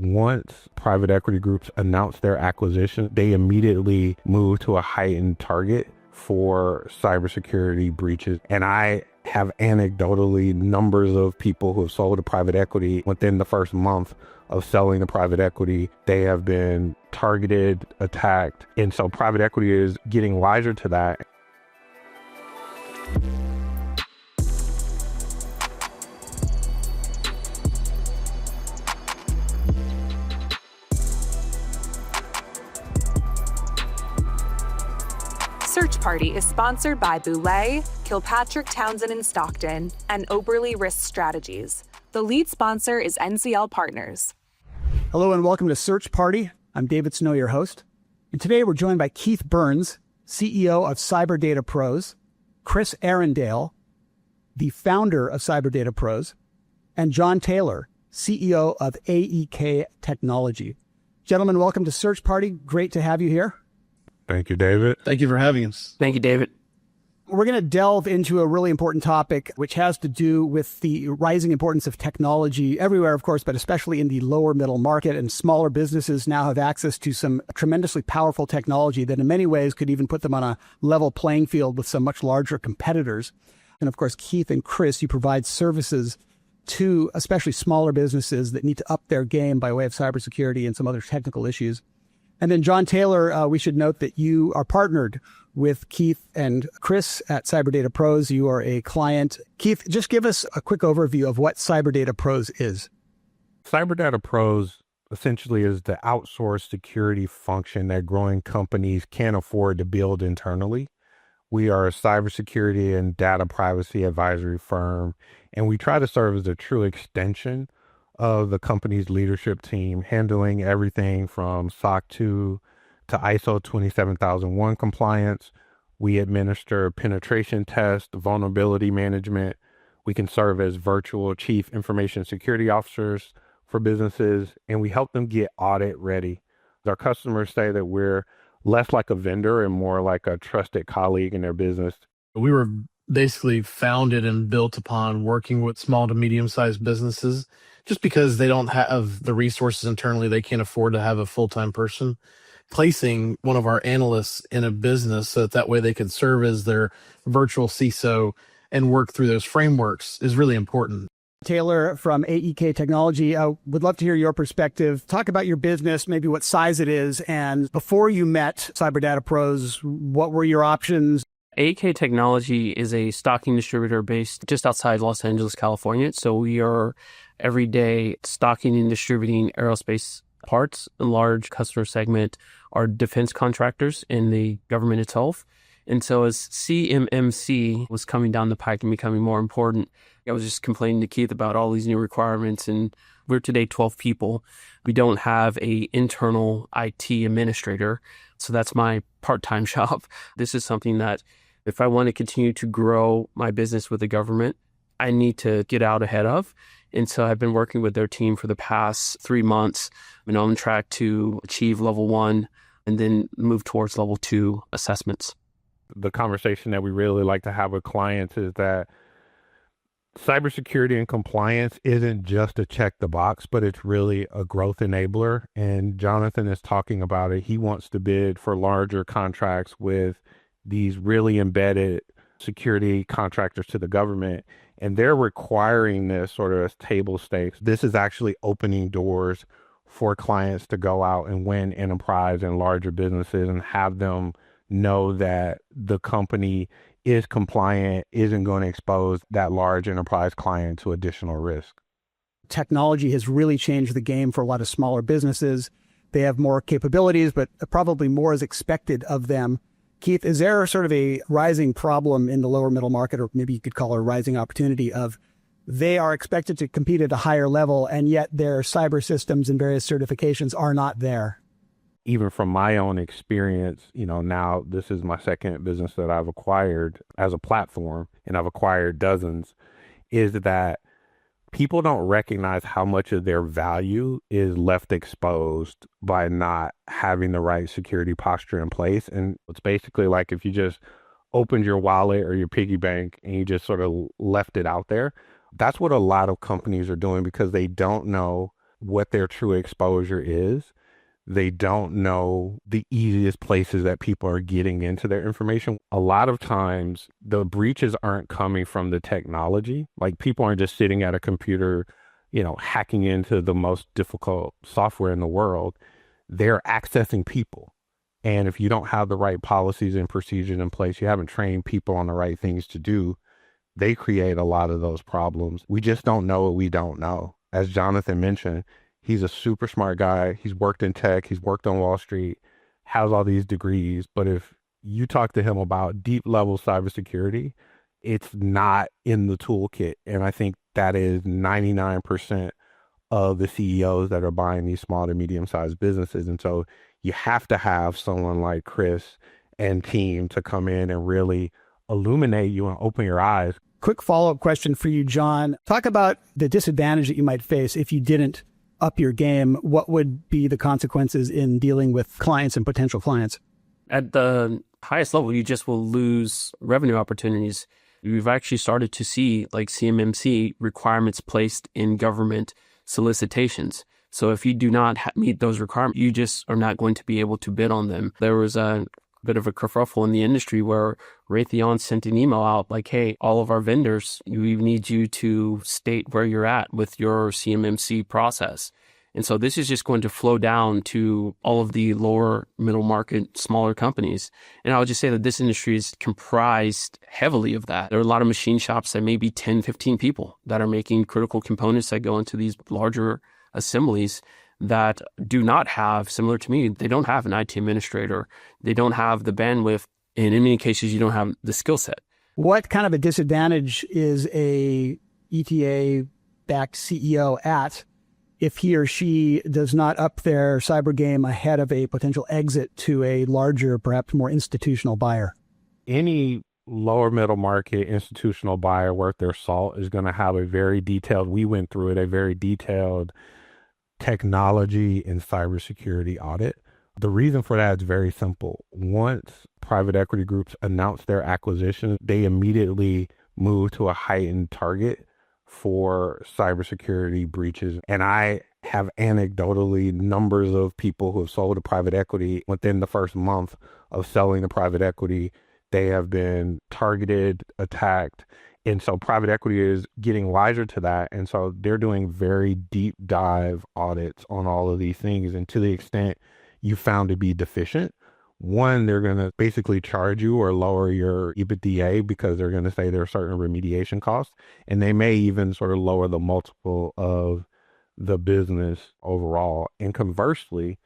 once private equity groups announce their acquisition, they immediately move to a heightened target for cybersecurity breaches. And I have anecdotally numbers of people who have sold to private equity within the first month of selling to private equity. They have been targeted, attacked. And so private equity is getting wiser to that. Search Party is sponsored by Boulay, Kilpatrick Townsend and Stockton, and Oberly Risk Strategies. The lead sponsor is NCL Partners. Hello and welcome to Search Party. I'm David Snow, your host. And today we're joined by Keith Burns, CEO of CyberData Pros, Chris Arrendale, the founder of CyberData Pros, and John Taylor, CEO of AEK Technology. Gentlemen, welcome to Search Party. Great to have you here. Thank you, David. Thank you for having us. Thank you, David. We're going to delve into a really important topic, which has to do with the rising importance of technology everywhere, of course, but especially in the lower middle market. And smaller businesses now have access to some tremendously powerful technology that in many ways could even put them on a level playing field with some much larger competitors. And of course, Keith and Chris, you provide services to especially smaller businesses that need to up their game by way of cybersecurity and some other technical issues. And then John Taylor, we should note that you are partnered with Keith and Chris at CyberData Pros. You are a client. Keith, just give us a quick overview of what CyberData Pros is. CyberData Pros essentially is the outsourced security function that growing companies can't afford to build internally. We are a cybersecurity and data privacy advisory firm, and we try to serve as a true extension of the company's leadership team, handling everything from SOC 2 to ISO 27001 compliance. We administer penetration tests, vulnerability management. We can serve as virtual chief information security officers for businesses, and we help them get audit ready. Our customers say that we're less like a vendor and more like a trusted colleague in their business. We were basically founded and built upon working with small to medium-sized businesses just because they don't have the resources internally. They can't afford to have a full-time person. Placing one of our analysts in a business so that way they could serve as their virtual CISO and work through those frameworks is really important. Taylor from AEK Technology, I would love to hear your perspective. Talk about your business, maybe what size it is. And before you met CyberData Pros, what were your options? AEK Technology is a stocking distributor based just outside Los Angeles, California. So we are every day stocking and distributing aerospace parts. A large customer segment are defense contractors in the government itself. And so as CMMC was coming down the pike and becoming more important, I was just complaining to Keith about all these new requirements. And we're today 12 people. We don't have an internal IT administrator. So that's my part-time job. This is something that if I want to continue to grow my business with the government, I need to get out ahead of. And so I've been working with their team for the past 3 months. I'm on track to achieve level 1 and then move towards level 2 assessments. The conversation that we really like to have with clients is that cybersecurity and compliance isn't just a check the box, but it's really a growth enabler. And Jonathan is talking about it. He wants to bid for larger contracts with these really embedded security contractors to the government. And they're requiring this sort of as table stakes. This is actually opening doors for clients to go out and win enterprise and larger businesses and have them know that the company is compliant, isn't going to expose that large enterprise client to additional risk. Technology has really changed the game for a lot of smaller businesses. They have more capabilities, but probably more is expected of them. Keith, is there sort of a rising problem in the lower middle market, or maybe you could call it a rising opportunity of they are expected to compete at a higher level, and yet their cyber systems and various certifications are not there? Even from my own experience, now this is my second business that I've acquired as a platform, and I've acquired dozens, is that people don't recognize how much of their value is left exposed by not having the right security posture in place. And it's basically like if you just opened your wallet or your piggy bank and you just sort of left it out there. That's what a lot of companies are doing because they don't know what their true exposure is. They don't know the easiest places that people are getting into their information. A lot of times, the breaches aren't coming from the technology. Like people aren't just sitting at a computer, hacking into the most difficult software in the world. They're accessing people. And if you don't have the right policies and procedures in place, you haven't trained people on the right things to do, they create a lot of those problems. We just don't know what we don't know. As Jonathan mentioned, he's a super smart guy. He's worked in tech. He's worked on Wall Street, has all these degrees. But if you talk to him about deep level cybersecurity, it's not in the toolkit. And I think that is 99% of the CEOs that are buying these small to medium sized businesses. And so you have to have someone like Chris and team to come in and really illuminate you and open your eyes. Quick follow-up question for you, John. Talk about the disadvantage that you might face if you didn't up your game. What would be the consequences in dealing with clients and potential clients? At the highest level, you just will lose revenue opportunities. We've actually started to see like CMMC requirements placed in government solicitations. So if you do not meet those requirements, you just are not going to be able to bid on them. There was a bit of a kerfuffle in the industry where Raytheon sent an email out like, hey, all of our vendors, we need you to state where you're at with your CMMC process. And so this is just going to flow down to all of the lower middle market, smaller companies. And I would just say that this industry is comprised heavily of that. There are a lot of machine shops that may be 10, 15 people that are making critical components that go into these larger assemblies that do not have, similar to me, they don't have an IT administrator. They don't have the bandwidth. And in many cases, you don't have the skill set. What kind of a disadvantage is a ETA-backed CEO at if he or she does not up their cyber game ahead of a potential exit to a larger, perhaps more institutional buyer? Any lower middle market institutional buyer worth their salt is going to have a very detailed, we went through it, a very detailed technology and cybersecurity audit. The reason for that is very simple. Once private equity groups announce their acquisition, they immediately move to a heightened target for cybersecurity breaches. And I have anecdotally numbers of people who have sold to private equity within the first month of selling to private equity. They have been targeted, attacked. And so private equity is getting wiser to that. And so they're doing very deep dive audits on all of these things. And to the extent you found to be deficient, one, they're going to basically charge you or lower your EBITDA because they're going to say there are certain remediation costs. And they may even sort of lower the multiple of the business overall. And conversely,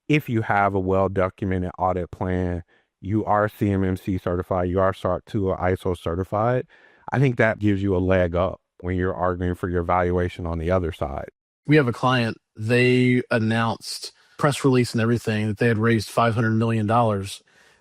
if you have a well-documented audit plan, you are CMMC certified, you are SOC 2 or ISO certified, I think that gives you a leg up when you're arguing for your valuation on the other side. We have a client, they announced press release and everything that they had raised $500 million.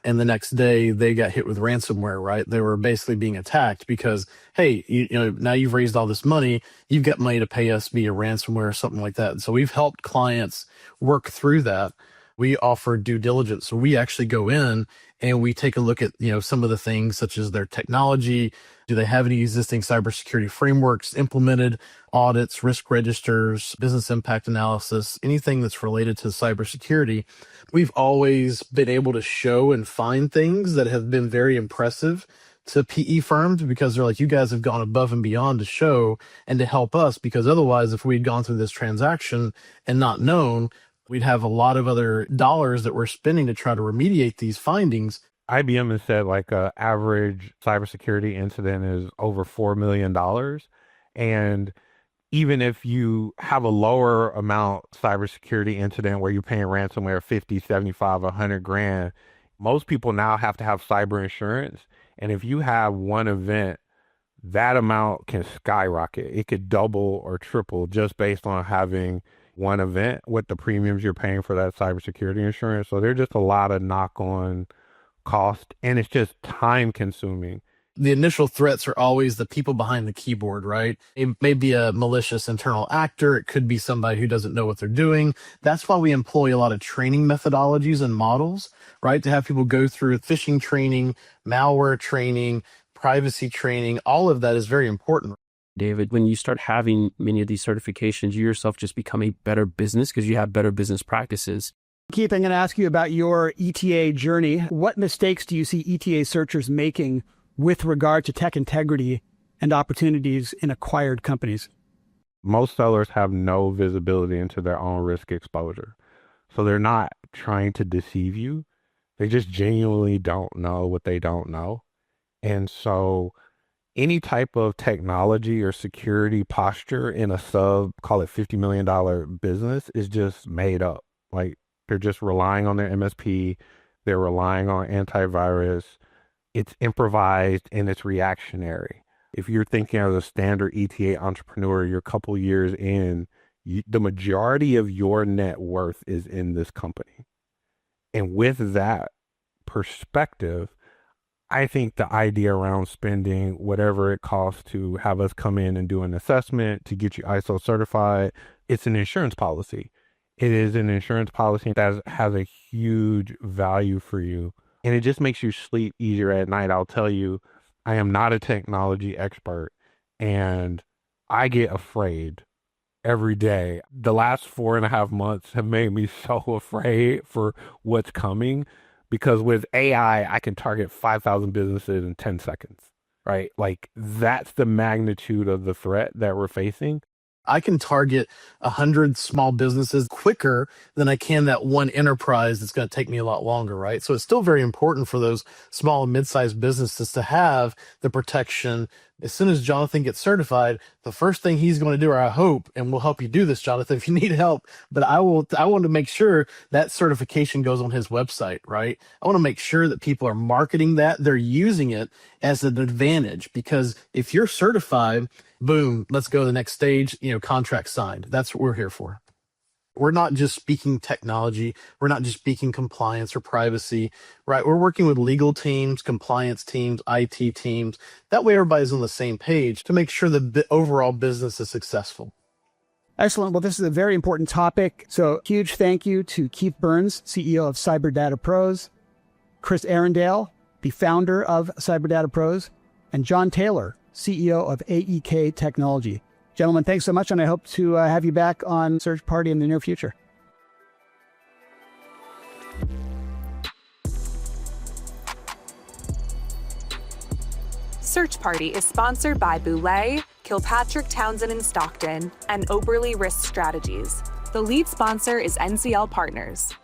And the next day they got hit with ransomware, right? They were basically being attacked because, hey, now you've raised all this money, you've got money to pay us via ransomware or something like that. And so we've helped clients work through that. We offer due diligence. So we actually go in and we take a look at, some of the things such as their technology. Do they have any existing cybersecurity frameworks implemented, audits, risk registers, business impact analysis, anything that's related to cybersecurity? We've always been able to show and find things that have been very impressive to PE firms because they're like, you guys have gone above and beyond to show and to help us, because otherwise, if we'd gone through this transaction and not known, we'd have a lot of other dollars that we're spending to try to remediate these findings. IBM has said like a average cybersecurity incident is over $4 million. And even if you have a lower amount cybersecurity incident where you're paying ransomware 50, 75, 100 grand, most people now have to have cyber insurance. And if you have one event, that amount can skyrocket. It could double or triple just based on having one event with the premiums you're paying for that cybersecurity insurance. So there's just a lot of knock-on cost, and it's just time consuming. The initial threats are always the people behind the keyboard, right? It may be a malicious internal actor. It could be somebody who doesn't know what they're doing. That's why we employ a lot of training methodologies and models, right? To have people go through phishing training, malware training, privacy training. All of that is very important. David, when you start having many of these certifications, you yourself just become a better business because you have better business practices. Keith, I'm going to ask you about your ETA journey. What mistakes do you see ETA searchers making with regard to tech integrity and opportunities in acquired companies? Most sellers have no visibility into their own risk exposure. So they're not trying to deceive you. They just genuinely don't know what they don't know. And so any type of technology or security posture in a call it $50 million business is just made up. Like, they're just relying on their MSP. They're relying on antivirus. It's improvised and it's reactionary. If you're thinking as a standard ETA entrepreneur, you're a couple years in, the majority of your net worth is in this company. And with that perspective, I think the idea around spending whatever it costs to have us come in and do an assessment to get you ISO certified, it's an insurance policy. It is an insurance policy that has a huge value for you. And it just makes you sleep easier at night. I'll tell you, I am not a technology expert and I get afraid every day. The last 4.5 months have made me so afraid for what's coming because with AI, I can target 5,000 businesses in 10 seconds, right? Like, that's the magnitude of the threat that we're facing. I can target 100 small businesses quicker than I can that one enterprise that's going to take me a lot longer, right? So it's still very important for those small and mid-sized businesses to have the protection. As soon as Jonathan gets certified, the first thing he's going to do, or I hope, and we'll help you do this, Jonathan, if you need help, but I want to make sure that certification goes on his website, right? I want to make sure that people are marketing that, they're using it as an advantage, because if you're certified, boom, let's go to the next stage, contract signed. That's what we're here for. We're not just speaking technology. We're not just speaking compliance or privacy, right? We're working with legal teams, compliance teams, IT teams. That way everybody's on the same page to make sure the overall business is successful. Excellent. Well, this is a very important topic. So huge thank you to Keith Burns, CEO of CyberData Pros, Chris Arrendale, the founder of CyberData Pros, and John Taylor, CEO of AEK Technology. Gentlemen, thanks so much, and I hope to have you back on Search Party in the near future. Search Party is sponsored by Boulay, Kilpatrick, Townsend and Stockton, and Oberly Risk Strategies. The lead sponsor is NCL Partners.